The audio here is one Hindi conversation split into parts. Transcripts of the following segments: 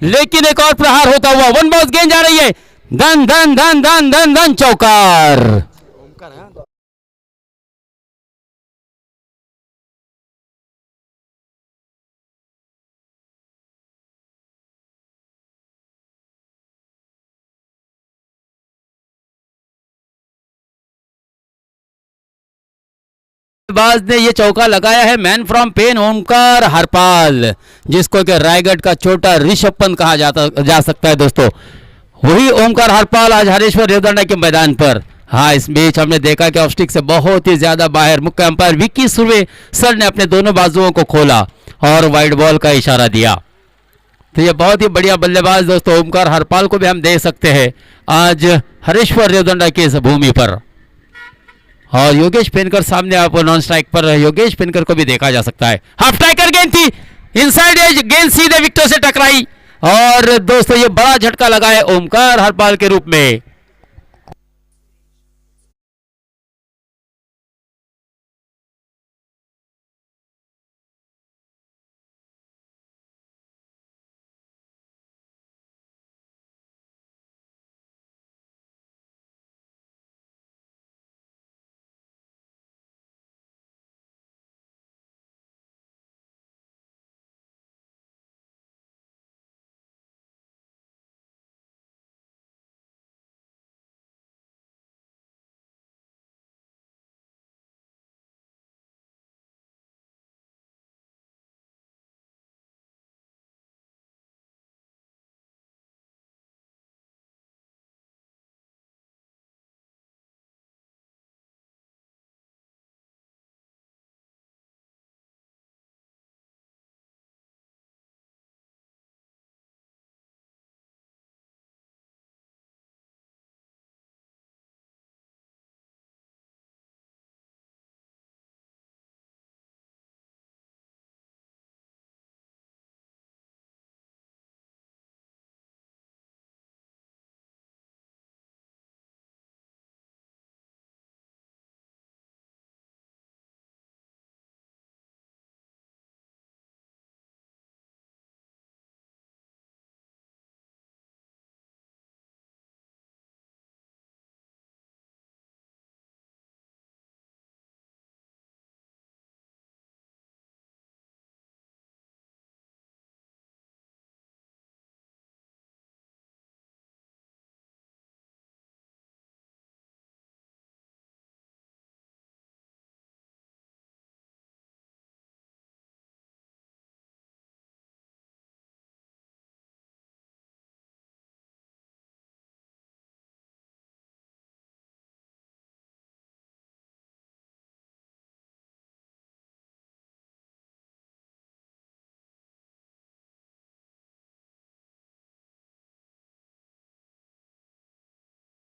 लेकिन एक और प्रहार होता हुआ, वन बॉल गेंद जा रही है, धन धन धन धन धन धन, चौकार। बाज ने ये चौका लगाया है, मैन फ्रॉम पेन ओमकार हरपाल, जिसको कि रायगढ़ का छोटा ऋषभ पंत कहा जा सकता है दोस्तों। वही ओमकार हरपाल आज हरेश्वर रेवदंडा के मैदान पर। हाँ, इस बीच हमने देखा कि ऑफ स्टिक से बहुत ही ज्यादा बाहर मुख्य अंपायर विक्की सुर्वे सर ने अपने दोनों बाजुओं को खोला और वाइड बॉल का इशारा दिया। तो ये बहुत ही बढ़िया बल्लेबाज दोस्तों ओमकार हरपाल को भी हम देख सकते हैं आज हरेश्वर रेवदंडा की इस भूमि पर। और योगेश पेनकर सामने आपको नॉन स्ट्राइक पर योगेश पेनकर को भी देखा जा सकता है। हाफ स्ट्राइकर गेंद थी, इनसाइड एज, गेंद सीधे विकेट से टकराई और दोस्तों ये बड़ा झटका लगा है ओमकार हरपाल के रूप में।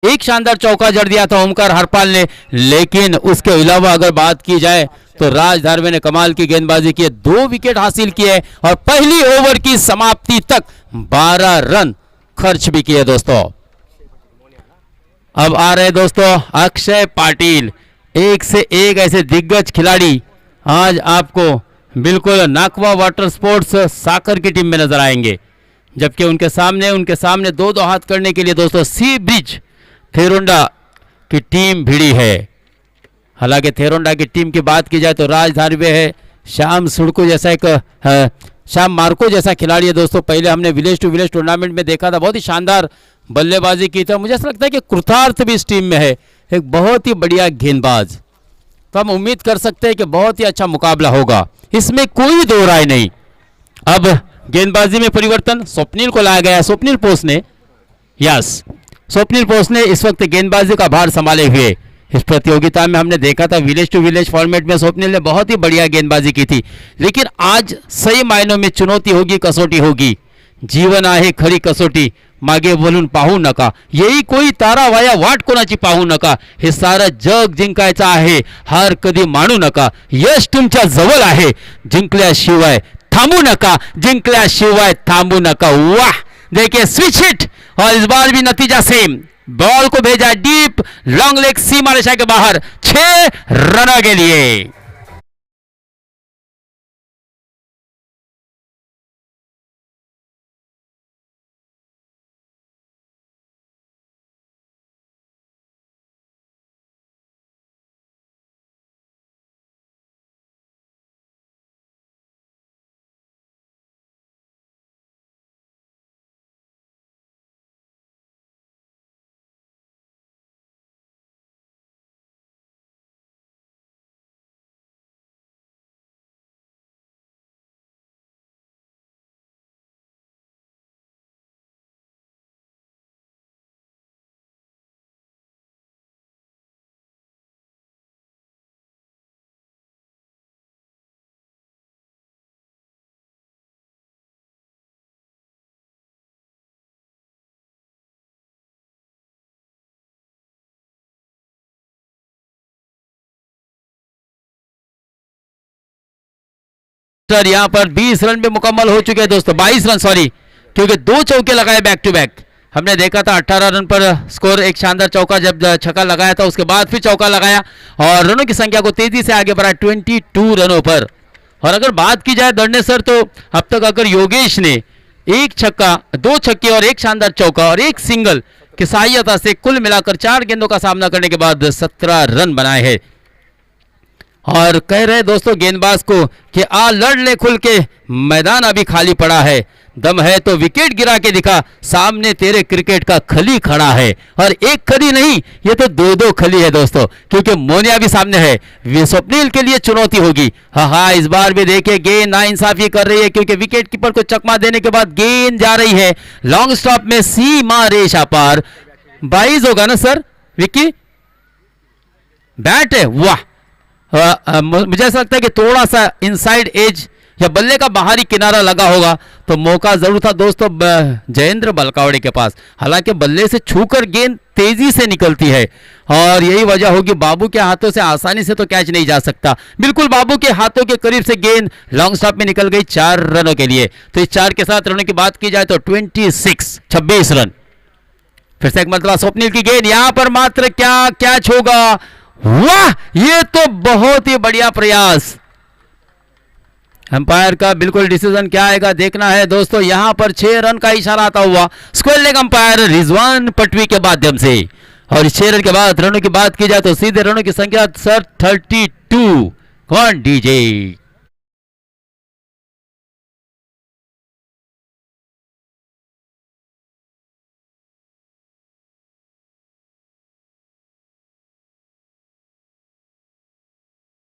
एक शानदार चौका जड़ दिया था ओमकार हरपाल ने, लेकिन उसके अलावा अगर बात की जाए तो राज धारवे ने कमाल की गेंदबाजी की, 2 विकेट हासिल किए और पहली ओवर की समाप्ति तक 12 रन खर्च भी किए दोस्तों। अब आ रहे दोस्तों अक्षय पाटिल, एक से एक ऐसे दिग्गज खिलाड़ी आज आपको बिल्कुल नाकवा वाटर स्पोर्ट्स साकर की टीम में नजर आएंगे, जबकि उनके सामने 2-2 हाथ करने के लिए दोस्तों सी ब्रिज थेरोंडा की टीम भिड़ी है। हालांकि थेरोंडा की टीम की बात की जाए तो राज धारवे है, श्याम सुड़को जैसा श्याम मार्को जैसा खिलाड़ी है दोस्तों। पहले हमने विलेज टू विलेज टूर्नामेंट में देखा था, बहुत ही शानदार बल्लेबाजी की थी। मुझे ऐसा लगता है कि कृतार्थ भी इस टीम में है, एक बहुत ही बढ़िया गेंदबाज। तो हम उम्मीद कर सकते हैं कि बहुत ही अच्छा मुकाबला होगा, इसमें कोई दो राय नहीं। अब गेंदबाजी में परिवर्तन, स्वप्निल को लाया गया, स्वप्निल पोस्ट ने, यस स्वप्निल पोस्ट ने इस वक्त गेंदबाजी का भार संभाले हुए। इस प्रतियोगिता में हमने देखा था विलेज टू विलेज फॉर्मेट में स्वप्निल ने बहुत ही बढ़िया गेंदबाजी की थी, लेकिन आज सही मायनों में चुनौती होगी, कसोटी होगी। जीवन आहे खरी कसोटी, मागे बोलून पाहू नका, येही कोई तारा वाया वाट कोणाची पाहू नका, हे सारं जग जिंकायचं आहे, हार कधी मानू नका, यश तुमच्या जवळ आहे, जिंकल्याशिवाय थांबू नका, जिंकल्याशिवाय थांबू नका। वाह, देखिए स्विच हिट और इस बार भी नतीजा सेम, बॉल को भेजा डीप, लॉन्ग लेग सीमा रेखा के बाहर, 6 रनों के लिए। सर यहाँ पर 20 रन भी मुकम्मल हो चुके हैं दोस्तों, 22 रन सॉरी, क्योंकि 2 चौके लगाए बैक टू बैक। हमने देखा था 18 रन पर स्कोर, एक शानदार चौका जब छक्का लगाया था, उसके बाद फिर चौका लगाया और रनों की संख्या को तेजी से आगे बढ़ाया 22 रनों पर। और अगर बात की जाए दर्ने सर, तो अब तक अगर योगेश ने एक छक्का, 2 छक्के और एक शानदार चौका और एक सिंगल की सहायता से कुल मिलाकर 4 गेंदों का सामना करने के बाद 17 रन बनाए हैं। और कह रहे दोस्तों गेंदबाज को कि आ लड़ ले खुल के, मैदान अभी खाली पड़ा है, दम है तो विकेट गिरा के दिखा, सामने तेरे क्रिकेट का खली खड़ा है। और एक खली नहीं, ये तो 2-2 खली है दोस्तों, क्योंकि मोनिया भी सामने है। स्वप्निल के लिए चुनौती होगी। हाँ, इस बार भी देखिए गेंद नाइंसाफी कर रही है, क्योंकि विकेट कीपर को चकमा देने के बाद गेंद जा रही है लॉन्ग स्टॉप में, सीमा रेखा पार। 22 होगा ना सर विक्की? बैट है, वाह। मुझे ऐसा लगता है कि थोड़ा सा इनसाइड एज या बल्ले का बाहरी किनारा लगा होगा तो मौका जरूर था दोस्तों जयेंद्र बलकावड़े के पास। हालांकि बल्ले से छूकर गेंद तेजी से निकलती है और यही वजह होगी, बाबू के हाथों से आसानी से तो कैच नहीं जा सकता। बिल्कुल बाबू के हाथों के करीब से गेंद लॉन्ग स्टॉप में निकल गई 4 रनों के लिए। तो इस 4 के साथ रनों की बात की जाए तो 26 रन। फिर से एक मरतबा स्वप्निल की गेंद, यहां पर मात्र क्या कैच होगा। वाह, ये तो बहुत ही बढ़िया प्रयास। अंपायर का बिल्कुल डिसीजन क्या आएगा देखना है दोस्तों। यहां पर 6 रन का इशारा आता हुआ स्क्वायर लेग अंपायर रिजवान पटवी के माध्यम से। और 6 रन के बाद रनों की बात की जाए तो सीधे रनों की संख्या सर 32। कौन डीजे?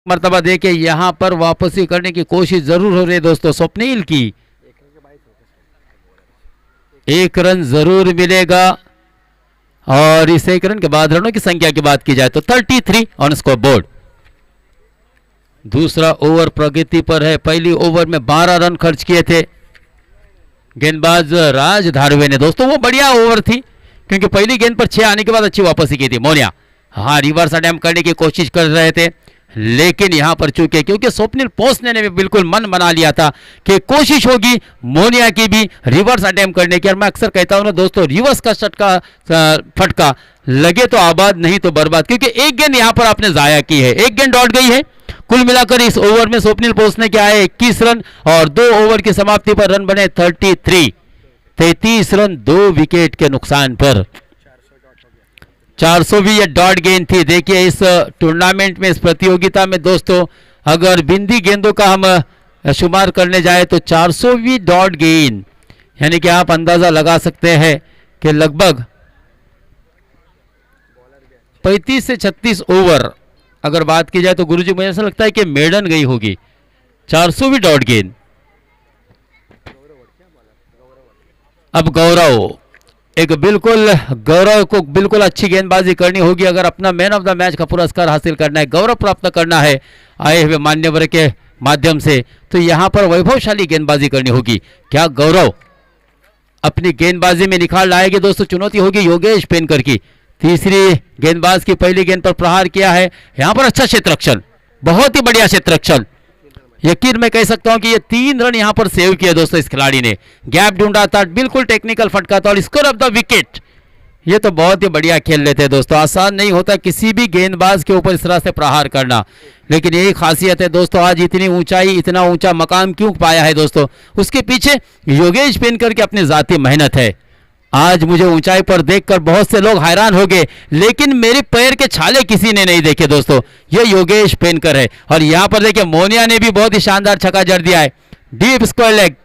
मर्तबा देखे यहां पर वापसी करने की कोशिश जरूर हो रही है दोस्तों स्वप्निल की। 1 रन जरूर मिलेगा और इस 1 रन के बाद रनों की संख्या की बात की जाए तो 33 ऑन स्कोर बोर्ड। दूसरा ओवर प्रगति पर है। पहली ओवर में 12 रन खर्च किए थे गेंदबाज राज धारवे ने दोस्तों। वो बढ़िया ओवर थी क्योंकि पहली गेंद पर 6 आने के बाद अच्छी वापसी की थी मोनिया। हाँ, रिवर्स अटैम्प्ट करने की कोशिश कर रहे थे लेकिन यहां पर चूके, क्योंकि स्वप्निल पोसने ने भी बिल्कुल मन बना लिया था कि कोशिश होगी मोनिया की भी रिवर्स अटैम्प्ट करने की। और मैं अक्सर कहता हूं ना दोस्तों, रिवर्स का फटका लगे तो आबाद नहीं तो बर्बाद, क्योंकि एक गेंद यहां पर आपने जाया की है, एक गेंद डॉट गई है। कुल मिलाकर इस ओवर में स्वप्निल पोसने के आए 21 रन और 2 ओवर की समाप्ति पर रन बने 33 रन 2 विकेट के नुकसान पर। 400 भी ये डॉट गेंद थी। देखिए इस टूर्नामेंट में, इस प्रतियोगिता में दोस्तों, अगर बिंदी गेंदों का हम शुमार करने जाए तो 400वीं डॉट गेंद, यानी कि आप अंदाजा लगा सकते हैं कि लगभग 35 से 36 ओवर अगर बात की जाए तो गुरुजी मुझे ऐसा लगता है कि मेडन गई होगी 400वीं डॉट गेंद। अब गौरव, एक बिल्कुल गौरव को बिल्कुल अच्छी गेंदबाजी करनी होगी अगर अपना मैन ऑफ द मैच का पुरस्कार हासिल करना है, गौरव प्राप्त करना है आए हुए मान्यवर के माध्यम से, तो यहां पर वैभवशाली गेंदबाजी करनी होगी। क्या गौरव अपनी गेंदबाजी में निखार लाएगी दोस्तों? चुनौती होगी योगेश पेनकर की। तीसरी गेंदबाज की पहली गेंद पर प्रहार किया है, यहां पर अच्छा क्षेत्ररक्षण, बहुत ही बढ़िया क्षेत्ररक्षण। यकीन मैं कह सकता हूं कि ये 3 रन यहां पर सेव किए दोस्तों इस खिलाड़ी ने। गैप ढूंढा था, बिल्कुल टेक्निकल फटका था और स्कोर ऑफ द विकेट। ये तो बहुत ही बढ़िया खेल लेते हैं दोस्तों। आसान नहीं होता किसी भी गेंदबाज के ऊपर इस तरह से प्रहार करना, लेकिन यही खासियत है दोस्तों। आज इतनी ऊंचाई, इतना ऊंचा मकाम क्यों पाया है दोस्तों? उसके पीछे योगेश पेनकर की अपनी जाती मेहनत है। आज मुझे ऊंचाई पर देखकर बहुत से लोग हैरान हो गए, लेकिन मेरे पैर के छाले किसी ने नहीं देखे दोस्तों। ये योगेश पेनकर है। और यहां पर देखिए मोनिया ने भी बहुत ही शानदार छक्का जड़ दिया है, डीप स्क्वायर लेग,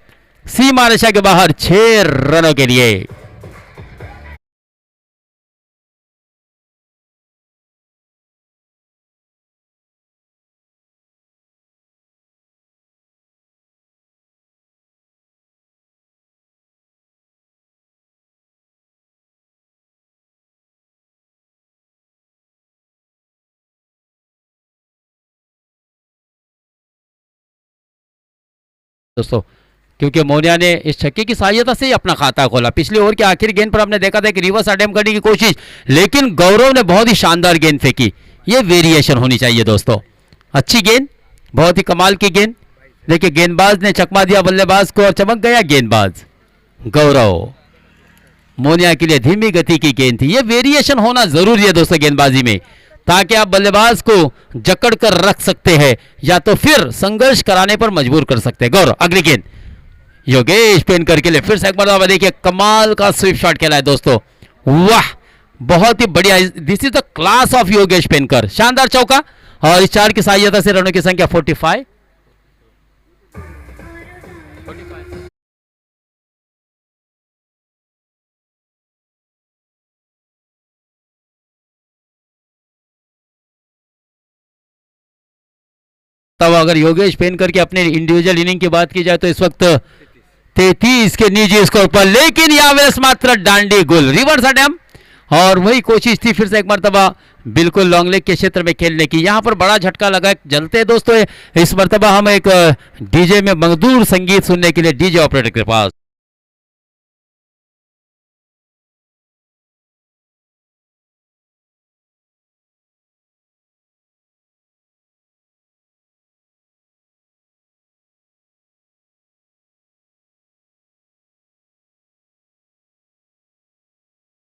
सीमा रेखा के बाहर 6 रनों के लिए। दोस्तों क्योंकि मोनिया ने इस छक्के की सहायता से ही अपना खाता खोला। पिछले ओवर के आखिरी गेंद पर हमने देखा था कि रिवर्स अटेम्प्ट करने की कोशिश, लेकिन गौरव ने बहुत ही शानदार गेंद फेंकी। ये वेरिएशन होनी चाहिए दोस्तों। अच्छी गेंद, बहुत ही कमाल की गेंद। देखिए गेंदबाज ने चकमा दिया बल्लेबाज को और चमक गया गेंदबाज। गौरव मोनिया के लिए धीमी गति की गेंद थी। ये वेरिएशन होना जरूरी है दोस्तों गेंदबाजी में, ताकि आप बल्लेबाज को जकड़ कर रख सकते हैं या तो फिर संघर्ष कराने पर मजबूर कर सकते हैं। गौरव अगली गेंद योगेश पेनकर के लिए फिर से एक बार देखिए कमाल का स्वीप शॉट खेला है दोस्तों। वाह बहुत ही बढ़िया, this is the class of Yogesh Penkar. शानदार चौका और इस 4 की सहायता से रनों की संख्या 45। तब अगर योगेश पेनकर के अपने इंडिविजुअल इनिंग की बात की जाए तो इस वक्त 33 के निजी स्कोर पर, लेकिन यावेळेस मात्र डांडी गुल रिवर्स अटैम्प और वही कोशिश थी फिर से एक मरतबा बिल्कुल लॉन्ग लेग के क्षेत्र में खेलने की। यहां पर बड़ा झटका लगा। जलते दोस्तों इस मरतबा हम एक डीजे में मधुर संगीत सुनने के लिए डीजे ऑपरेटर के पास।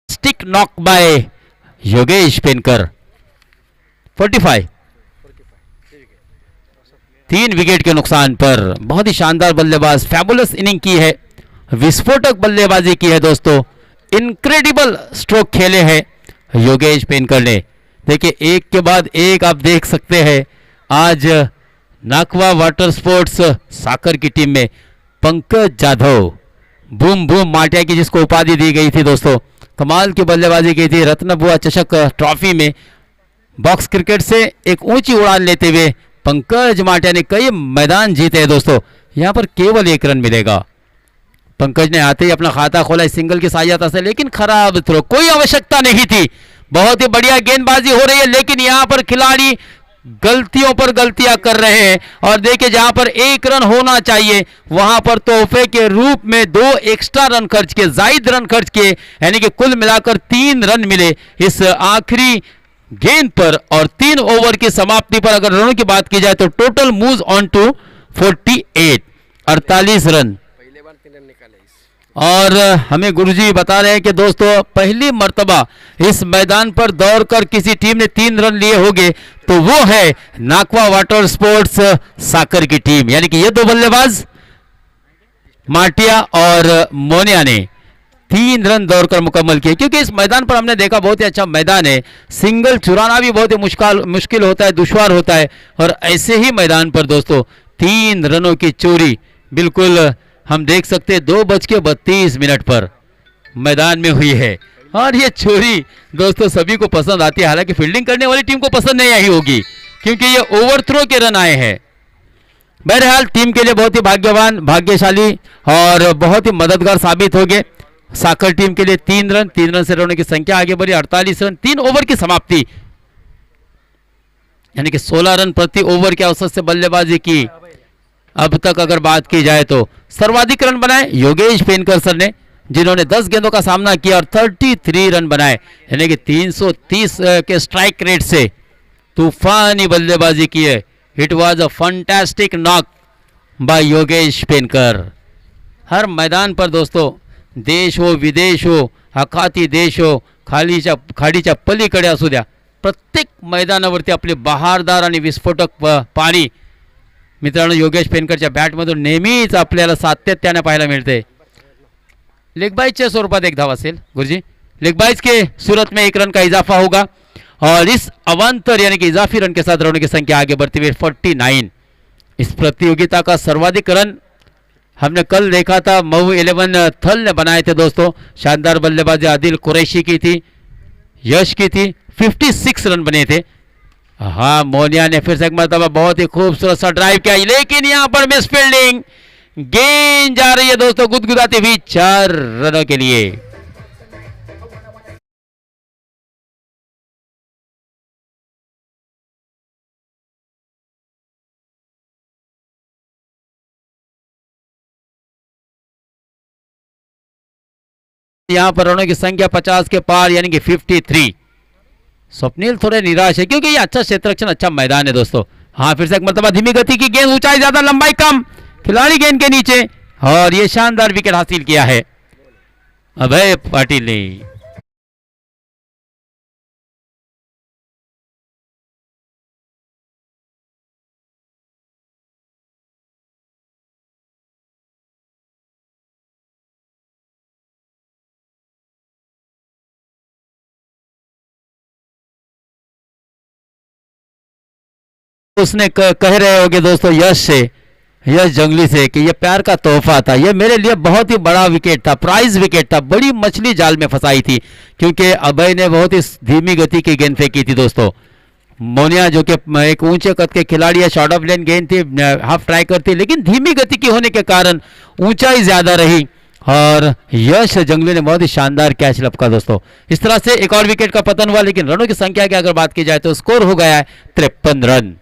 Stick knock by Yogesh पेनकर 45। 3 wicket के नुकसान पर बहुत ही शानदार बल्लेबाज, फैबुलस इनिंग की है, विस्फोटक बल्लेबाजी की है दोस्तों, इनक्रेडिबल स्ट्रोक खेले हैं योगेश पेनकर ने। देखिए एक के बाद एक आप देख सकते हैं आज नाकवा वाटर स्पोर्ट्स साकर की टीम में पंकज जाधव, बूम बूम माटिया की जिसको उपाधि दी गई थी दोस्तों, कमाल की बल्लेबाजी की थी। रत्नबुआ चषक ट्रॉफी में बॉक्स क्रिकेट से एक ऊंची उड़ान लेते हुए पंकज माटिया ने कई मैदान जीते हैं दोस्तों। यहां पर केवल 1 रन मिलेगा। पंकज ने आते ही अपना खाता खोला इस सिंगल की सहायता से, लेकिन खराब थ्रो, कोई आवश्यकता नहीं थी। बहुत ही बढ़िया गेंदबाजी हो रही है, लेकिन यहां पर खिलाड़ी गलतियों पर गलतियां कर रहे हैं। और देखिए जहां पर 1 रन होना चाहिए वहां पर तोहफे के रूप में 2 एक्स्ट्रा रन खर्च किए, जायद रन खर्च किए, यानी कि कुल मिलाकर 3 रन मिले इस आखिरी गेंद पर। और 3 ओवर की समाप्ति पर अगर रनों की बात की जाए तो total moves on to 48, 48 run. और हमें गुरुजी बता रहे हैं कि दोस्तों पहली मर्तबा इस मैदान पर दौड़कर किसी टीम ने 3 रन लिए होंगे तो वो है नाकवा वाटर स्पोर्ट्स साकर की टीम, यानी कि ये 2 बल्लेबाज माटिया और मोनिया ने 3 रन दौड़कर मुकम्मल किए। क्योंकि इस मैदान पर हमने देखा बहुत ही अच्छा मैदान है, सिंगल चुराना भी बहुत ही मुश्किल होता है, दुश्वार होता है। और ऐसे ही मैदान पर दोस्तों 3 रनों की चोरी बिल्कुल हम देख सकते हैं 2:32 पर मैदान में हुई है। और ये चोरी दोस्तों सभी को पसंद आती है, हालांकि फील्डिंग करने वाली टीम को पसंद नहीं आई होगी क्योंकि ये ओवर थ्रो के रन आए हैं। बहरहाल टीम के लिए बहुत ही भाग्यवान, भाग्यशाली और बहुत ही मददगार साबित हो गए। साकर टीम के लिए 3 रन से रनों की संख्या आगे बढ़ी 48 रन। 3 ओवर की समाप्ति यानी कि 16 रन प्रति ओवर के औसत से बल्लेबाजी की। अब तक अगर बात की जाए तो सर्वाधिक रन बनाए योगेश पेनकर सर ने, जिन्होंने 10 गेंदों का सामना किया और 33 रन बनाए, यानी कि 330 के स्ट्राइक रेट से तूफानी बल्लेबाजी की है। It was a fantastic knock by Yogesh Penkar. हर मैदान पर दोस्तों देश हो विदेश हो, आखाती देश हो, खाडीच्या पलीकडे असू द्या, प्रत्येक मैदानावरती आपले बहारदार आणि विस्फोटक पाणी मित्रांनो योगेश पेनकरच्या बॅटमधून नेहमीच आपल्याला सातत्याने पाहायला मिळते। लेगबाइजच्या स्वरूपात एक धाव असेल गुरुजी, लेगबाइज के सूरत में 1 रन का इजाफा होगा और इस अवान्तर यानी कि इजाफी रन के साथ रनों की संख्या आगे बढ़ती हुई 49। इस प्रतियोगिता का सर्वाधिक रन हमने कल देखा था मऊ 11 थल ने बनाए थे दोस्तों। शानदार बल्लेबाजी आदिल कुरैशी की थी, यश की थी, 56 रन बने थे। हाँ मोनिया ने फिर से एक मरतबा बहुत ही खूबसूरत सा ड्राइव किया, लेकिन यहां पर मिस फील्डिंग, गेंद जा रही है दोस्तों गुदगुदाती हुई 4 रनों के लिए। यहां पर रनों की संख्या 50 के पार यानी कि 53। स्वप्निल थोड़े निराश है क्योंकि ये अच्छा क्षेत्ररक्षण, अच्छा मैदान है दोस्तों, हाँ फिर से एक मरतबा धीमी गति की गेंद, ऊंचाई ज्यादा लंबाई कम, खिलाड़ी गेंद के नीचे, और ये शानदार विकेट हासिल किया है अभय पाटिल ने। उसने कह रहे होगे दोस्तों यश से, यश जंगली से, कि ये प्यार का तोहफा था, ये मेरे लिए बहुत ही बड़ा विकेट था, प्राइज विकेट था, बड़ी मछली जाल में फंसाई थी, क्योंकि अभय ने बहुत ही धीमी गति की गेंद फेंकी थी दोस्तों। मोनिया जो कि एक ऊंचे कद के खिलाड़ी है, शॉर्ट ऑफ लेन गेंद थी, हाफ ट्राइकर थी, लेकिन धीमी गति की होने के कारण ऊंचाई ज्यादा रही और यश जंगली ने बहुत ही शानदार कैच लपका दोस्तों। इस तरह से एक और विकेट का पतन हुआ, लेकिन रनों की संख्या की अगर बात की जाए तो स्कोर हो गया है 53 रन।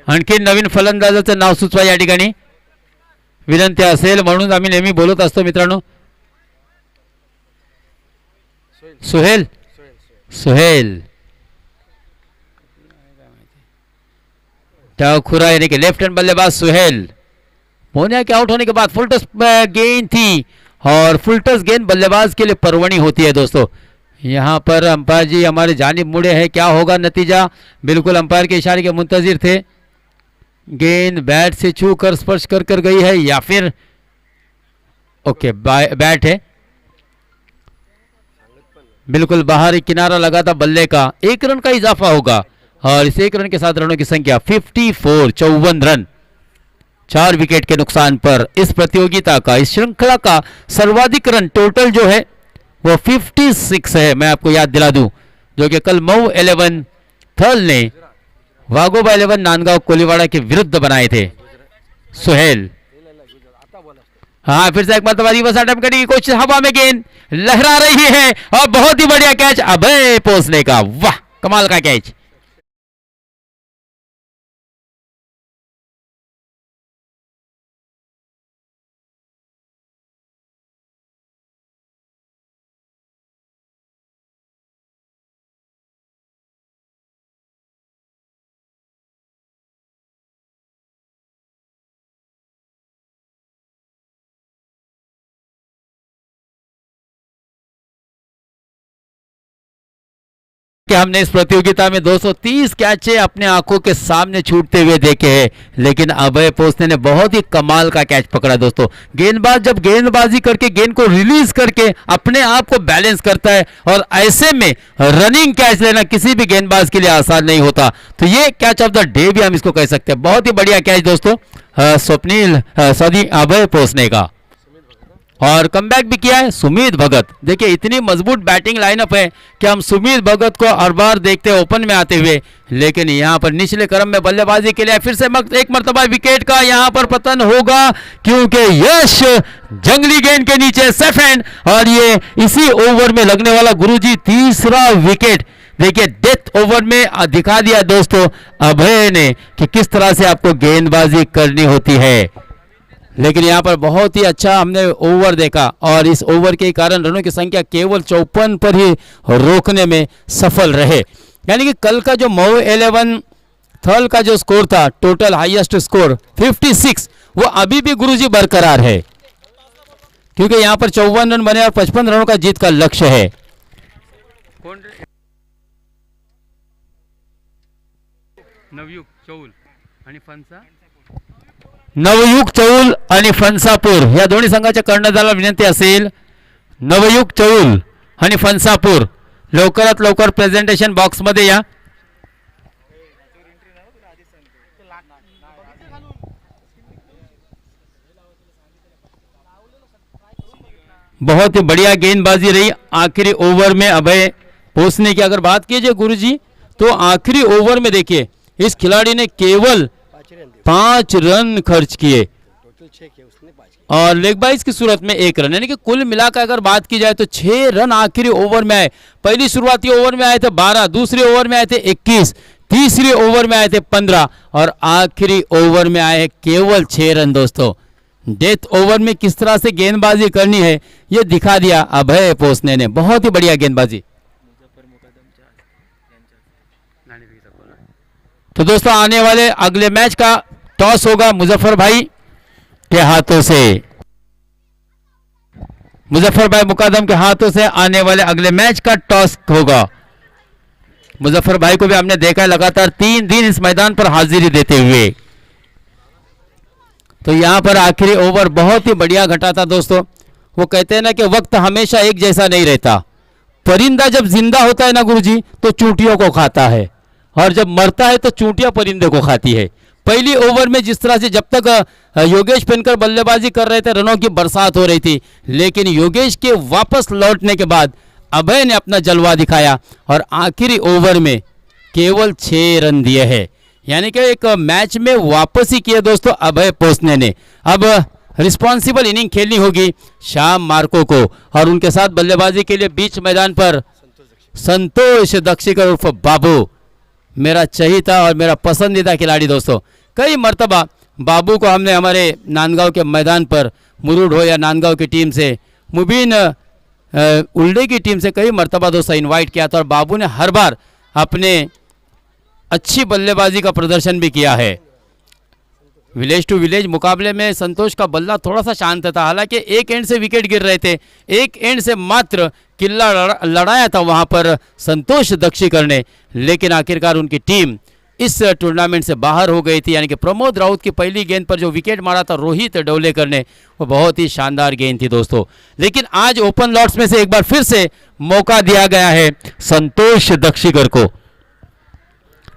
आणखी नवीन फलंदाजाचं नाव सुचवा या ठिकाणी विनंती असेल, म्हणून आम्ही नेहमी बोलत असतो मित्रांनो। सुहेल, सुहेल खुरा यानी कि लेफ्ट हैंड बल्लेबाज सुहेल। मोनिया के आउट होने के बाद फुल टस गेंद थी, और फुल टस गेंद बल्लेबाज के लिए परवणी होती है दोस्तों। यहाँ पर अंपायर जी हमारे जानिब मुड़े हैं, क्या होगा नतीजा, बिल्कुल अंपायर के इशारे के मुंतजिर थे। गेंद बैट से छू कर स्पर्श कर कर गई है या फिर ओके बैट है, बिल्कुल बाहर एक किनारा लगा था बल्ले का। 1 रन का इजाफा होगा, और इस 1 रन के साथ रनों की संख्या 54 रन, 4 विकेट के नुकसान पर इस प्रतियोगिता का, इस श्रृंखला का सर्वाधिक रन टोटल जो है वो 56 है। मैं आपको याद दिला दूं, जो कि कल मऊ 11 थल ने वाघोबा 11 नांदगांव कोलीवाड़ा के विरुद्ध बनाए थे। सुहेल, हाँ फिर से एक मरतबा रिवर्स अटेम्प्ट करने की कोशिश, हवा में गेंद लहरा रही है, और बहुत ही बढ़िया कैच अभय पोसने का, वाह कमाल का कैच। कि हमने इस प्रतियोगिता में 230 कैचे अपने आंखों के सामने छूटते हुए देखे हैं, लेकिन अभय पोसने ने बहुत ही कमाल का कैच पकड़ा दोस्तों। गेंदबाज जब गेंदबाजी करके गेंद को रिलीज करके अपने आप को बैलेंस करता है, और ऐसे में रनिंग कैच लेना किसी भी गेंदबाज के लिए आसान नहीं होता, तो ये कैच ऑफ द डे भी हम इसको कह सकते हैं। बहुत ही बढ़िया कैच दोस्तों स्वप्निल सॉरी अभय पोसने का, और कमबैक भी किया है सुमित भगत। देखिए इतनी मजबूत बैटिंग लाइनअप है कि हम सुमित भगत को हर बार देखते हैं ओपन में आते हुए, लेकिन यहां पर निचले क्रम में बल्लेबाजी के लिए फिर से एक मरतबा विकेट का यहां पर पतन होगा, क्योंकि यश जंगली गेंद के नीचे सेफ हैंड, और ये इसी ओवर में लगने वाला गुरुजी तीसरा विकेट। देखिए डेथ ओवर में दिखा दिया दोस्तों अभय ने कि किस तरह से आपको गेंदबाजी करनी होती है, लेकिन यहां पर बहुत ही अच्छा हमने ओवर देखा, और इस ओवर के कारण रनों की संख्या केवल 54 पर ही रोकने में सफल रहे। यानी कि कल का जो मऊ 11 थल का जो स्कोर था, टोटल हाईएस्ट स्कोर 56, वो अभी भी गुरुजी बरकरार है, क्योंकि यहां पर 54 रन बने और 55 रनों का जीत का लक्ष्य है। नवयुग चौल आणि फणसा, नवयुग चौल आणि फणसापूर या दोन्ही संघाच्या कर्णधाराला विनंती असेल, नवयुग चौल आणि फणसापूर लवकरात लवकर प्रेझेंटेशन बॉक्स मध्ये या। बहुत ही बढ़िया गेंदबाजी रही आखिरी ओवर में अभय पोसने की अगर बात की जाए गुरुजी, तो आखिरी ओवर में देखिए इस खिलाड़ी ने केवल 5 रन खर्च किए और लेग बाइज की सूरत में 1 रन, यानी कि कुल मिलाकर अगर बात की जाए तो 6 रन आखिरी ओवर में आए। पहली शुरुआती ओवर में आए थे 12, दूसरे ओवर में आए थे 21, तीसरे ओवर में आए थे 15 और आखिरी ओवर में आए केवल 6 रन। दोस्तों डेथ ओवर में किस तरह से गेंदबाजी करनी है ये दिखा दिया अभय पोसने ने, बहुत ही बढ़िया गेंदबाजी। तो दोस्तों आने वाले अगले मैच का टॉस होगा मुजफ्फर भाई के हाथों से। मुजफ्फर भाई मुकादम के हाथों से आने वाले अगले मैच का टॉस होगा। मुजफ्फर भाई को भी हमने देखा है लगातार 3 दिन इस मैदान पर हाजिरी देते हुए। तो यहां पर आखिरी ओवर बहुत ही बढ़िया घटा था दोस्तों। वो कहते हैं ना कि वक्त हमेशा एक जैसा नहीं रहता। परिंदा जब जिंदा होता है ना गुरुजी तो चूंटियों को खाता है, और जब मरता है तो चूंटियां परिंदे को खाती है। पहली ओवर में जिस तरह से जब तक योगेश पेनकर बल्लेबाजी कर रहे थे रनों की बरसात हो रही थी, लेकिन योगेश के वापस लौटने के बाद अभय ने अपना जलवा दिखाया और आखिरी ओवर में केवल 6 रन दिए हैं। यानी कि एक मैच में वापसी किए दोस्तों अभय पोसने ने। अब रिस्पॉन्सिबल इनिंग खेलनी होगी श्याम मार्को को, और उनके साथ बल्लेबाजी के लिए बीच मैदान पर संतोष दक्षिकर उर्फ बाबू, मेरा चहीता और मेरा पसंदीदा खिलाड़ी दोस्तों। कई मर्तबा बाबू को हमने हमारे नांदगांव के मैदान पर, मुरुड हो या नांदगांव की टीम से, मुबीन उल्डे की टीम से कई मर्तबा दोस्तों इनवाइट किया था, और बाबू ने हर बार अपने अच्छी बल्लेबाजी का प्रदर्शन भी किया है। विलेज टू विलेज मुकाबले में संतोष का बल्ला थोड़ा सा शांत था, हालांकि एक एंड से विकेट गिर रहे थे, एक एंड से मात्र किल्ला लड़ाया था वहां पर संतोष दक्षिकर ने, लेकिन आखिरकार उनकी टीम इस टूर्नामेंट से बाहर हो गई थी। यानी कि प्रमोद राउत की पहली गेंद पर जो विकेट मारा था रोहित डोलेकर ने, वो बहुत ही शानदार गेंद थी दोस्तों। लेकिन आज ओपन लॉट्स में से एक बार फिर से मौका दिया गया है संतोष दक्षिकर को।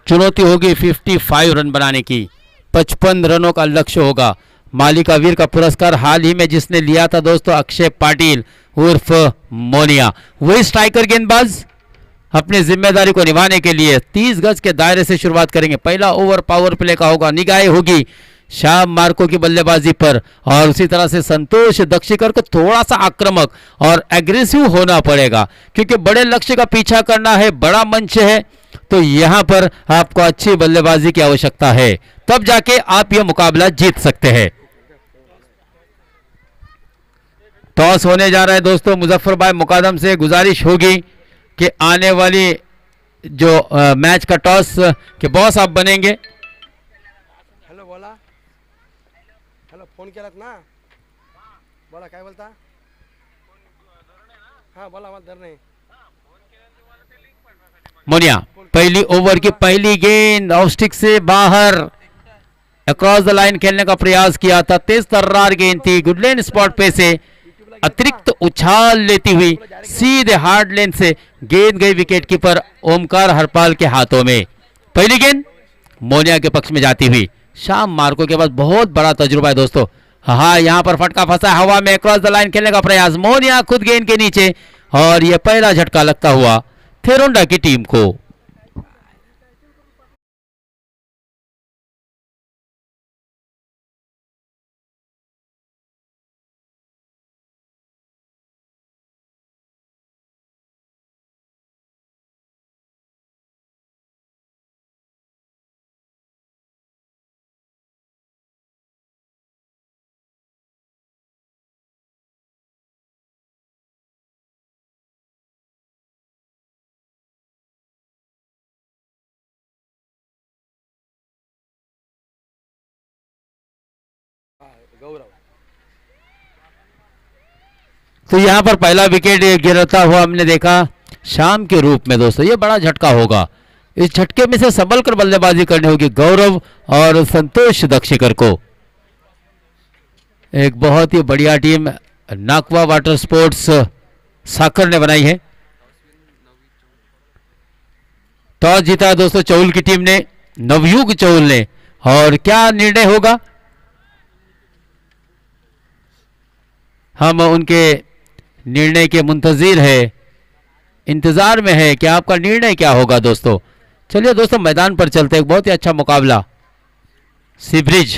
चुनौती होगी 55 रन बनाने की, 55 रनों का लक्ष्य होगा। मालिका वीर का पुरस्कार हाल ही में जिसने लिया था दोस्तों अक्षय पाटिल उर्फ मोनिया, वही स्ट्राइकर गेंदबाज अपनी जिम्मेदारी को निभाने के लिए 30 गज के दायरे से शुरुआत करेंगे। पहला ओवर पावर प्ले का होगा, निगाहें होगी श्याम मार्को की बल्लेबाजी पर, और उसी तरह से संतोष दक्षिकर को थोड़ा सा आक्रामक और एग्रेसिव होना पड़ेगा, क्योंकि बड़े लक्ष्य का पीछा करना है, बड़ा मंच है, तो यहां पर आपको अच्छी बल्लेबाजी की आवश्यकता है, तब जाके आप यह मुकाबला जीत सकते हैं। टॉस होने जा रहा है दोस्तों। मुजफ्फर भाई मुकादम से गुजारिश होगी कि आने वाली जो मैच का टॉस के बॉस आप बनेंगे। हेलो बोला, हेलो फोन केलात ना, बोला काय बोलता, हाँ बोला मत डर नहीं। मोनिया पहली ओवर की पहली गेंद ऑफ स्टिक से बाहर अक्रॉस द लाइन खेलने का प्रयास किया था, तेज तर्रार गेंद थी, गुडलैंड स्पॉट पे से अतिरिक्त उछाल लेती हुई सीधे हार्ड लेन से गेंद गई विकेट कीपर ओमकार हरपाल के हाथों में। पहली गेंद मोनिया के पक्ष में जाती हुई। श्याम मार्को के पास बहुत बड़ा तजुर्बा है दोस्तों। हाँ, यहां पर फटका फंसा हवा में, क्रॉस द लाइन खेलने का प्रयास, मोनिया खुद गेंद के नीचे, और यह पहला झटका लगता हुआ थेरोंडा की टीम को। गौरव, तो यहां पर पहला विकेट गिरता हुआ हमने देखा शाम के रूप में दोस्तों। ये बड़ा झटका होगा, इस झटके में से संभल कर बल्लेबाजी करनी होगी गौरव और संतोष दक्षिकर को। एक बहुत ही बढ़िया टीम नाकवा वाटर स्पोर्ट्स साकर ने बनाई है। टॉस जीता दोस्तों चौल की टीम ने, नवयुग चौल ने, और क्या निर्णय होगा हम उनके निर्णय के मुंतजिर है, इंतजार में है कि आपका निर्णय क्या होगा दोस्तों। चलिए दोस्तों मैदान पर चलते हैं। बहुत ही अच्छा मुकाबला सीब्रिज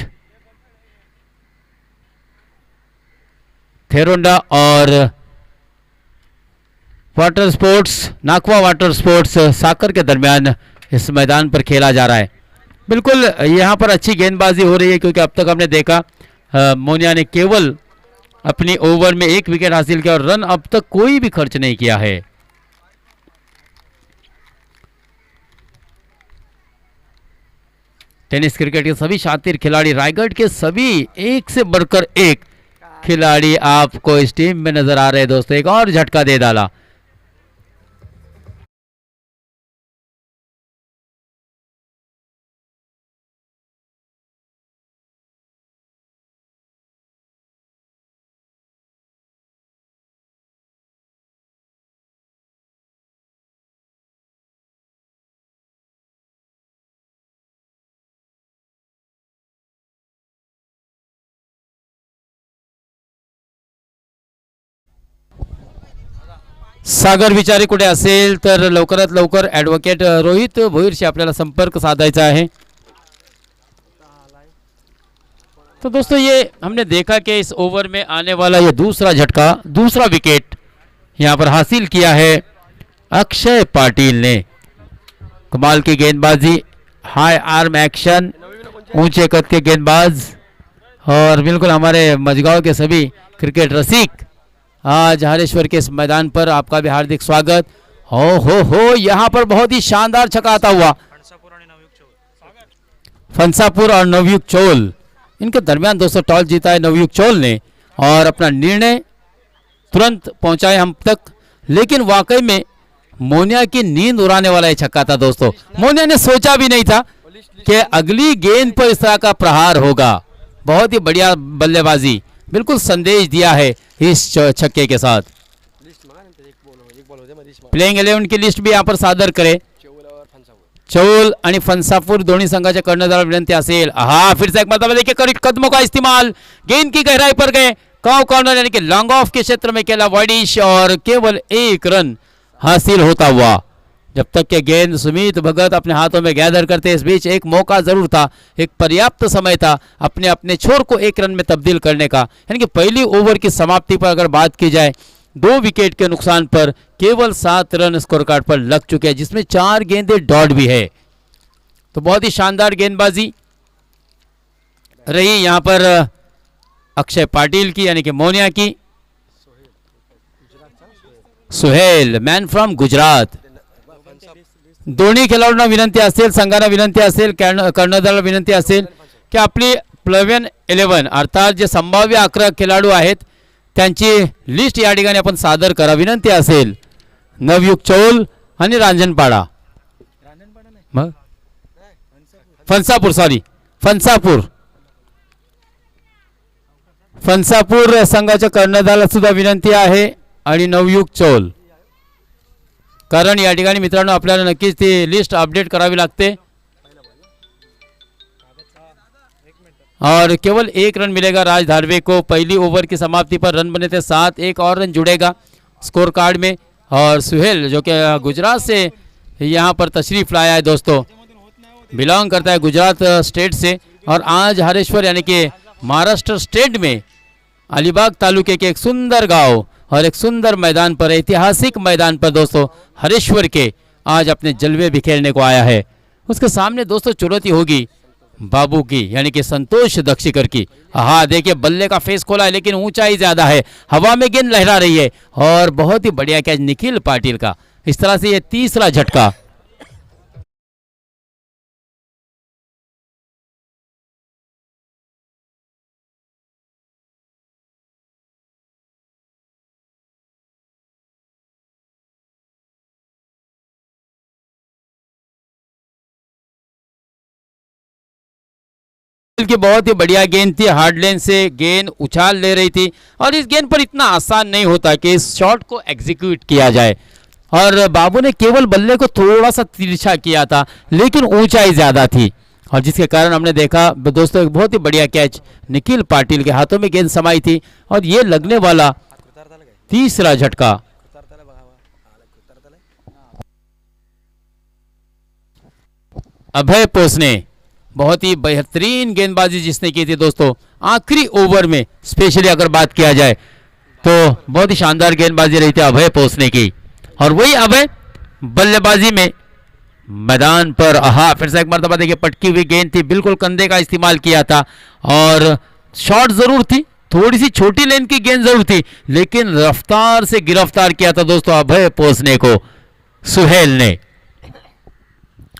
थेरोंडा और वाटर स्पोर्ट्स नाकवा वाटर स्पोर्ट्स साकर के दरमियान इस मैदान पर खेला जा रहा है। बिल्कुल यहां पर अच्छी गेंदबाजी हो रही है, क्योंकि अब तक हमने देखा मोनिया ने केवल अपनी ओवर में 1 विकेट हासिल किया और रन अब तक कोई भी खर्च नहीं किया है। टेनिस क्रिकेट के सभी शातिर खिलाड़ी, रायगढ़ के सभी एक से बढ़कर एक खिलाड़ी आपको इस टीम में नजर आ रहे हैं दोस्तों। एक और झटका दे डाला। सागर विचारे कुठे असेल तर लवकरात लवकर ॲडव्होकेट रोहित भोईरशी आपल्याला संपर्क साधायचा है। तो दोस्तों ये हमने देखा कि इस ओवर में आने वाला ये दूसरा झटका, दूसरा विकेट यहाँ पर हासिल किया है अक्षय पाटिल ने। कमाल की गेंदबाजी, हाई आर्म एक्शन, ऊंचे कद के गेंदबाज, और बिल्कुल हमारे मजगांव के सभी क्रिकेट रसिक आज हरेश्वर के इस मैदान पर आपका भी हार्दिक स्वागत। हो यहाँ पर बहुत ही शानदार छक्का आता हुआ। फंसापुर और नवयुग चोल, इनके दरमियान दोस्तों टॉस जीता है नवयुग चोल ने और अपना निर्णय तुरंत पहुंचाए हम तक। लेकिन वाकई में मोनिया की नींद उड़ाने वाला ये छक्का था दोस्तों। मोनिया ने सोचा भी नहीं था कि अगली गेंद पर इस तरह का प्रहार होगा। बहुत ही बढ़िया बल्लेबाजी, बिल्कुल संदेश दिया है इस छक्के के साथ। प्लेइंग 11 की लिस्ट भी यहाँ पर सादर करे। चौल आणि फंसापुर दोन्ही संघाच्या कर्णधाराला विनंती असेल। हा फिर से एक मरतबा देखिए कदमों का इस्तेमाल, गेंद की गहराई पर गए, कॉर्नर यानी कि लॉन्ग ऑफ के क्षेत्र में खेला वाइडिश और केवल एक रन हासिल होता हुआ। जब तक के गेंद सुमित भगत अपने हाथों में गैदर करते, इस बीच एक मौका जरूर था, एक पर्याप्त समय था अपने अपने छोर को एक रन में तब्दील करने का। यानी कि पहली ओवर की समाप्ति पर अगर बात की जाए, 2 विकेट के नुकसान पर केवल 7 रन स्कोर कार्ड पर लग चुके हैं, जिसमें 4 गेंदें डॉट भी है। तो बहुत ही शानदार गेंदबाजी रही यहाँ पर अक्षय पाटिल की, यानी कि मोनिया की। Suhel, man from Gujarat. दोन्ही खेळाडूंना विनंती असेल, संघांना विनंती असेल, कर्णधाराला विनंती असेल की आपली प्लेइंग 11 अर्थात जे संभाव्य 11 खेळाडू आहेत त्यांची लिस्ट या ठिकाणी आपण सादर करा। विनंती असेल नवयुग चौल आणि रांजणपाडा, मग फणसापूर संघाच्या कर्णधाराला सुद्धा विनंती आहे आणि नवयुग चौल, कारण या ठिकाणी मित्रांनो आपल्याला नक्कीच ती लिस्ट अपडेट करावी लागते। और केवल 1 रन मिलेगा राज धारवे को। पहली ओवर की समाप्ति पर रन बने थे 7, 1 और रन जुड़ेगा स्कोर कार्ड में। और सुहेल जो कि गुजरात से यहाँ पर तशरीफ लाया है दोस्तों, बिलोंग करता है गुजरात स्टेट से, और आज हरेश्वर यानी कि महाराष्ट्र स्टेट में अलीबाग तालुके के एक सुंदर गांव और एक सुंदर मैदान पर, ऐतिहासिक मैदान पर दोस्तों हरेश्वर के आज अपने जलवे बिखेरने को आया है। उसके सामने दोस्तों चुनौती होगी बाबू की, यानी कि संतोष दक्षिकर की। हाँ देखिए बल्ले का फेस खोला है, लेकिन ऊंचाई ज्यादा है, हवा में गेंद लहरा रही है, और बहुत ही बढ़िया कैच निखिल पाटिल का। इस तरह से ये तीसरा झटका। की बहुत ही बढ़िया गेंद थी, हार्ड लेन से गेंद उछाल ले रही थी, और इस गेंद पर इतना आसान नहीं होता कि इस शॉट को एग्जीक्यूट किया जाए। और बाबू ने केवल बल्ले को थोड़ा सा तिरछा किया था, लेकिन ऊंचाई ज्यादा थी, और जिसके कारण हमने देखा दोस्तों एक बहुत ही बढ़िया कैच निखिल पाटिल के हाथों में गेंद समाई थी, और ये लगने वाला तीसरा झटका। अभय पोसने, बहुत ही बेहतरीन गेंदबाजी जिसने की थी दोस्तों आखिरी ओवर में, स्पेशली अगर बात किया जाए तो बहुत ही शानदार गेंदबाजी रही थी अभय पोसने की। और वही अभय बल्लेबाजी में मैदान पर, फिर से एक मरतबा देखिए पटकी हुई गेंद थी, बिल्कुल कंधे का इस्तेमाल किया था, और शॉट जरूर थी, थोड़ी सी छोटी लेन की गेंद जरूर थी, लेकिन रफ्तार से गिरफ्तार किया था दोस्तों अभय पोसने को सुहेल ने।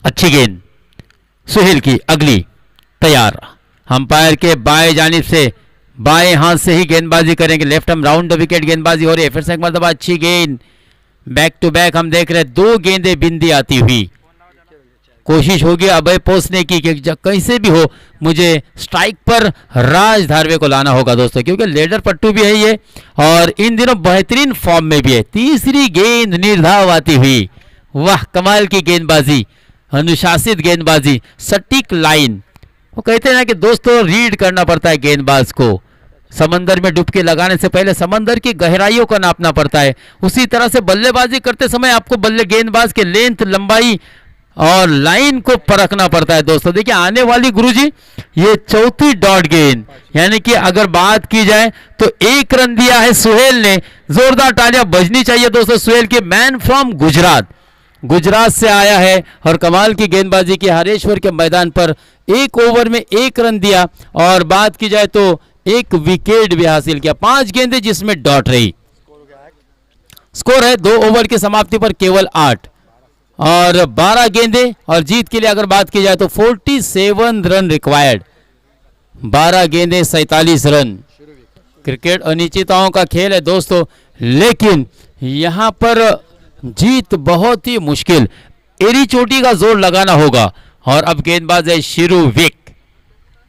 अच्छी गेंद सुहेल की अगली, तैयार। अंपायर के बाएं जानिब से बाएं हाथ से ही गेंदबाजी करेंगे। लेफ्ट हम राउंड द विकेट गेंदबाजी हो रही है। फिर से एक मरतबा अच्छी गेंद, बैक टू बैक हम देख रहे हैं, 2 गेंदें बिंदी आती हुई। कोशिश होगी अभय पोसने की कि कहीं से भी हो मुझे स्ट्राइक पर राज धारवे को लाना होगा दोस्तों, क्योंकि लीडर पट्टू भी है ये और इन दिनों बेहतरीन फॉर्म में भी है। तीसरी गेंद निर्धाव आती हुई, वाह कमाल की गेंदबाजी, अनुशासित गेंदबाजी, सटीक लाइन। वो कहते हैं ना कि दोस्तों रीड करना पड़ता है गेंदबाज को, समंदर में डुबकी लगाने से पहले समंदर की गहराइयों को नापना पड़ता है। उसी तरह से बल्लेबाजी करते समय आपको बल्ले गेंदबाज के लेंथ, लंबाई और लाइन को परखना पड़ता है दोस्तों। देखिए आने वाली गुरुजी ये चौथी डॉट गेंद, यानी कि अगर बात की जाए तो 1 रन दिया है सुहेल ने। जोरदार तालियां बजनी चाहिए दोस्तों सुहेल के, मैन फ्रॉम गुजरात से आया है और कमाल की गेंदबाजी की हरेश्वर के मैदान पर। 1 ओवर में 1 रन दिया और बात की जाए तो 1 विकेट भी हासिल किया। 5 गेंदें जिसमें डॉट रही। स्कोर है 2 ओवर की समाप्ति पर केवल 8 और 12 गेंदें और जीत के लिए अगर बात की जाए तो 47 रन रिक्वायर्ड। 12 गेंदें 47 रन। क्रिकेट अनिश्चितताओं का खेल है दोस्तों, लेकिन यहां पर जीत बहुत ही मुश्किल, एरी चोटी का जोर लगाना होगा। और अब गेंदबाज है शिरू विक,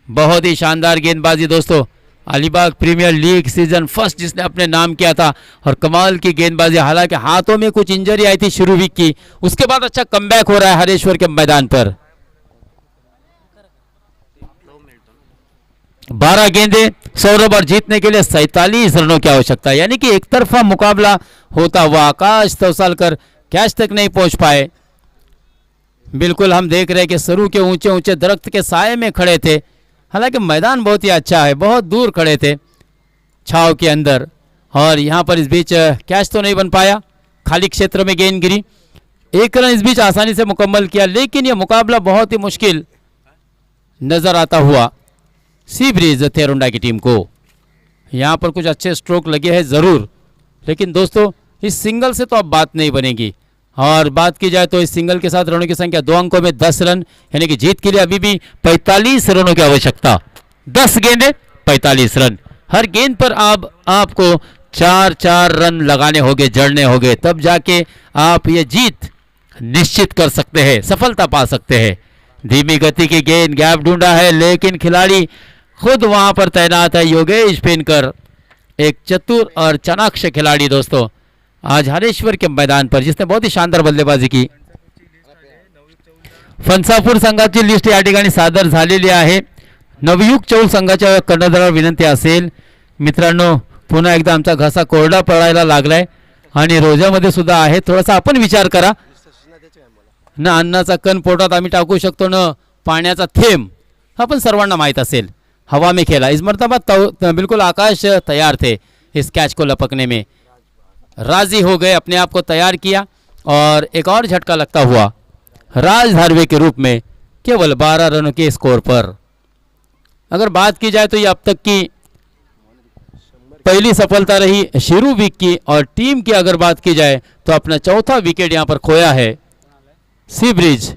बहुत ही शानदार गेंदबाजी दोस्तों। Alibag premier league season first जिसने अपने नाम किया था और कमाल की गेंदबाजी। हालांकि हाथों में कुछ इंजरी आई थी शिरू विक की, उसके बाद अच्छा कमबैक हो रहा है हरेश्वर के मैदान पर। 12 गेंदें सौरभ और जीतने के लिए 47 रनों की आवश्यकता है, यानी कि एक तरफा मुकाबला होता हुआ आकाश तौसालकर कैच तक नहीं पहुंच पाए। बिल्कुल हम देख रहे हैं कि सरू के ऊंचे ऊंचे दरख्त के साए में खड़े थे, हालांकि मैदान बहुत ही अच्छा है, बहुत दूर खड़े थे छाव के अंदर और यहां पर इस बीच कैच तो नहीं बन पाया, खाली क्षेत्र में गेंद गिरी। 1 रन इस बीच आसानी से मुकम्मल किया, लेकिन यह मुकाबला बहुत ही मुश्किल नजर आता हुआ सी ब्रिज थेरोंडा की टीम को। यहां पर कुछ अच्छे स्ट्रोक लगे हैं जरूर, लेकिन दोस्तों इस सिंगल से तो अब बात नहीं बनेगी। और बात की जाए तो इस सिंगल के साथ रनों की संख्या 2 अंकों में 10 रन, यानी कि जीत के लिए अभी भी 45 रनों की आवश्यकता। 10 गेंदें 45 रन। हर गेंद पर आपको 4-4 रन लगाने होंगे, जड़ने होंगे, तब जाके आप ये जीत निश्चित कर सकते हैं, सफलता पा सकते हैं। धीमी गति की गेंद, गैप ढूंढा है लेकिन खिलाड़ी खुद वहां पर तैनात है। योगेश पिनकर एक चतुर और चाणाक्ष खिलाड़ी दोस्तों आज हरेश्वर के मैदान पर, जिसने बहुत ही शानदार बल्लेबाजी की। फणसापूर संघाची लिस्ट या ठिकाणी सादर झालेली आहे। नवयुग चौल संघाच्या कर्णधारावर विनंती असेल मित्रांनो, पुन्हा एकदा आमचा घसा कोरडा पडायला लागलाय आणि रोजामध्ये सुद्धा आहे, थोडासा आपण विचार करा ना। अन्नाचा कण पोटात आम्ही टाकू शकतो ना, पाण्याचा थेंब हा पण सर्वांना माहीत असेल। हवा में खेला, इस मरतबा बिल्कुल आकाश तैयार थे इस कैच को लपकने में, राजी हो गए, अपने आप को तैयार किया और एक और झटका लगता हुआ राज धारवे के रूप में केवल 12 रनों के स्कोर पर। अगर बात की जाए तो ये अब तक की पहली सफलता रही शिरू विक की, और टीम की अगर बात की जाए तो अपना 4था विकेट यहां पर खोया है सी ब्रिज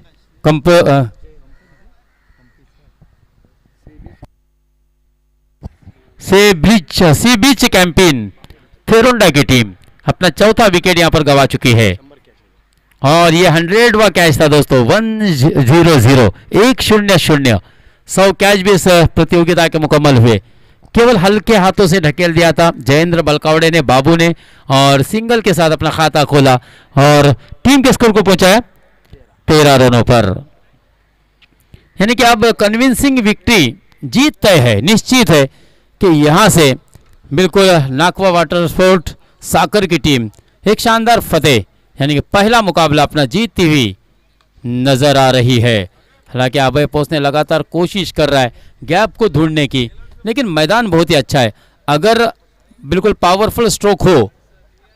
सी बीच कैंपेन थेरोंडा की टीम अपना 4था विकेट यहां पर गवा चुकी है। और ये 100वां कैच था दोस्तों। 1-0-0 1-0-0 100 कैच भी इस प्रतियोगिता के मुकम्मल हुए। केवल हल्के हाथों से ढकेल दिया था जयेंद्र बलकावड़े ने, बाबू ने, और सिंगल के साथ अपना खाता खोला और टीम के स्कोर को पहुंचाया 13 रनों पर। यानी कि अब कन्विंसिंग विक्ट्री, जीत तय है, निश्चित है कि यहां से बिल्कुल नाकवा वाटर स्पोर्ट साकर की टीम एक शानदार फतेह, यानी कि पहला मुकाबला अपना जीतती हुई नजर आ रही है। हालांकि अभय पोसने लगातार कोशिश कर रहा है गैप को ढूंढने की, लेकिन मैदान बहुत ही अच्छा है। अगर बिल्कुल पावरफुल स्ट्रोक हो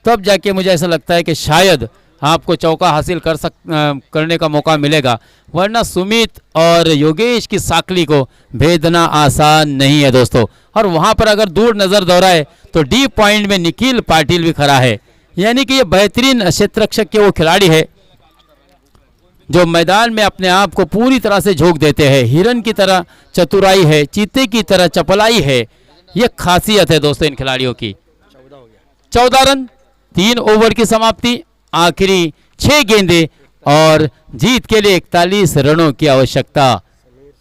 तब जाके मुझे ऐसा लगता है कि शायद आपको चौका हासिल करने का मौका मिलेगा, वरना सुमित और योगेश की साकली को भेदना आसान नहीं है दोस्तों। और वहां पर अगर दूर नजर दौड़ाए तो डी पॉइंट में निखिल पाटिल भी खड़ा है, यानी कि ये बेहतरीन क्षेत्ररक्षक के वो खिलाड़ी है जो मैदान में अपने आप को पूरी तरह से झोंक देते हैं। हिरन की तरह चतुराई है, चीते की तरह चपलाई है, ये खासियत है दोस्तों इन खिलाड़ियों की। 14 हो गया। 14 रन, 3 ओवर की समाप्ति, आखिरी 6 गेंदे और जीत के लिए 41 रनों की आवश्यकता।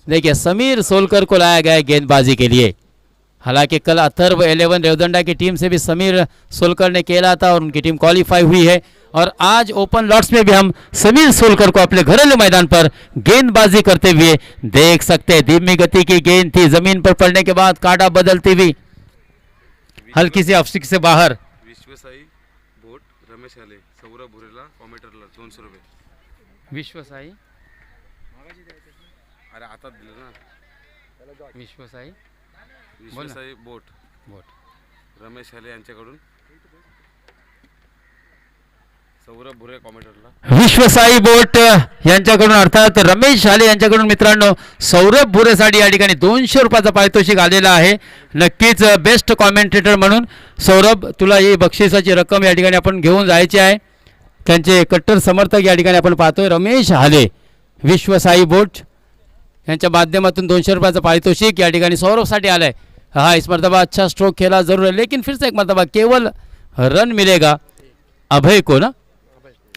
देखिए समीर सोलकर को लाया गया है गेंदबाजी के लिए। हालांकि कल अथर्व 11 रेवदंडा की टीम से भी समीर सोलकर ने खेला था और उनकी टीम क्वालिफाई हुई है। और आज ओपन लॉट्स में भी हम समीर सोलकर को अपने घरेलू मैदान पर गेंदबाजी करते हुए देख सकते हैं। धीमी गति की गेंद थी, जमीन पर पड़ने के बाद काटा बदलती हुई हल्की सी ऑफ से बाहर। विश्वसाई बोट रमेश आले सौरभ भुरेला कॉमेंटरला 200 रुपये। विश्वसाई अरे आता दिलं ना। विश्वसाई विश्वसाई बोट बोट रमेश आले यांच्याकडून सौरभ भुरे कॉमेंटरला। विश्वसाई बोट यांच्याकडून अर्थात रमेश शाले यांच्याकडून मित्रांनो सौरभ भुरेसाठी या ठिकाणी 200 रुपयाचा पारितोषिक आलेला आहे। नक्कीच बेस्ट कॉमेंटेटर म्हणून सौरभ तुला ही बक्षिसाची रक्कम या ठिकाणी आपण घेऊन जायची आहे। त्यांचे कट्टर समर्थक या ठिकाणी आपण पाहतोय रमेश हाले विश्वसाई बोट यांच्या माध्यमातून 200 रुपयाचा पारितोषिक या ठिकाणी सौरभसाठी आलाय। हाँ इस मरतबा अच्छा स्ट्रोक खेला जरूर है, लेकिन फिर से एक मरतबा केवल रन मिलेगा अभय को ना,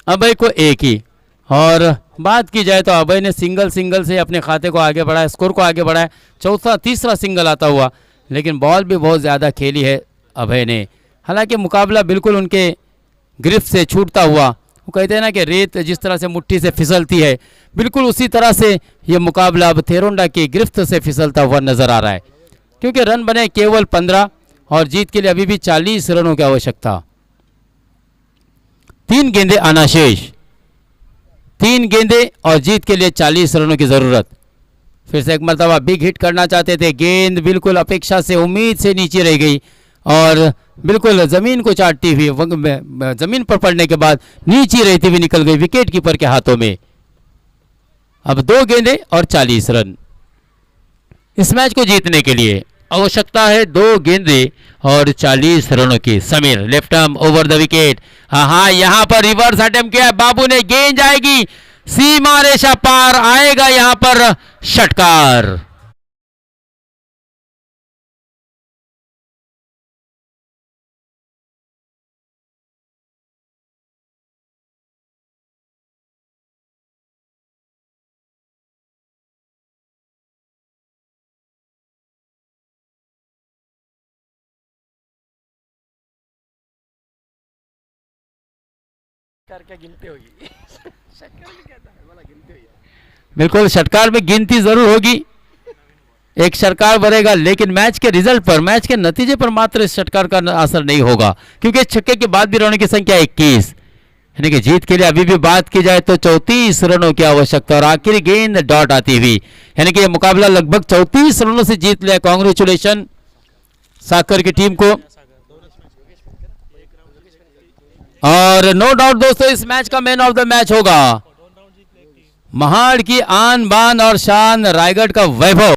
अभय को एक ही। और बात की जाए तो अभय ने सिंगल से अपने खाते को आगे बढ़ाया, स्कोर को आगे बढ़ाया। तीसरा सिंगल आता हुआ, लेकिन बॉल भी बहुत ज़्यादा खेली है अभय ने। हालांकि मुकाबला बिल्कुल उनके गिरफ्त से छूटता हुआ, वो कहते हैं ना कि रेत जिस तरह से मुट्ठी से फिसलती है, बिल्कुल उसी तरह से ये मुकाबला अब थेरोंडा की गिरफ्त से फिसलता हुआ नजर आ रहा है। क्योंकि रन बने केवल 15 और जीत के लिए अभी भी 40 रनों की आवश्यकता। 3 गेंदे आना शेष, 3 गेंदे और जीत के लिए 40 रनों की जरूरत। फिर से एक मरतबा बिग हिट करना चाहते थे, गेंद बिल्कुल अपेक्षा से उम्मीद से नीचे रह गई और बिल्कुल जमीन को चाटती हुई जमीन पर पड़ने के बाद नीचे रहती हुई निकल गई विकेट कीपर के हाथों में। अब 2 गेंदे और 40 रन। इस मैच को जीतने के लिए आवश्यकता है 2 गेंदे और 40 रनों की। Sameer left arm over the wicket. हाँ यहाँ पर रिवर्स अटेम्प्ट किया बाबू ने, गेंद जाएगी सीमा रेखा पार, आएगा यहाँ पर षटकार। कर क्या गिनती होगी। शक्कर भी कहता है, बोला गिनती हुई है। बिल्कुल षटकार में गिनती जरूर होगी, एक षटकार बनेगा, लेकिन मैच के रिजल्ट पर, मैच के नतीजे पर मात्र इस षटकार का असर नहीं होगा। क्योंकि छक्के के बाद भी रनों की संख्या 21, यानी कि जीत के लिए अभी भी बात की जाए तो 34 रनों की आवश्यकता। और आखिरी गेंद डॉट आती हुई, यानी कि यह मुकाबला लगभग 34 रनों से जीत लिया। कांग्रेचुलेशन साकर की टीम को। और नो डाउट दोस्तों इस मैच का मैन ऑफ द मैच होगा महाड़ की आन बान और शान, रायगढ़ का वैभव।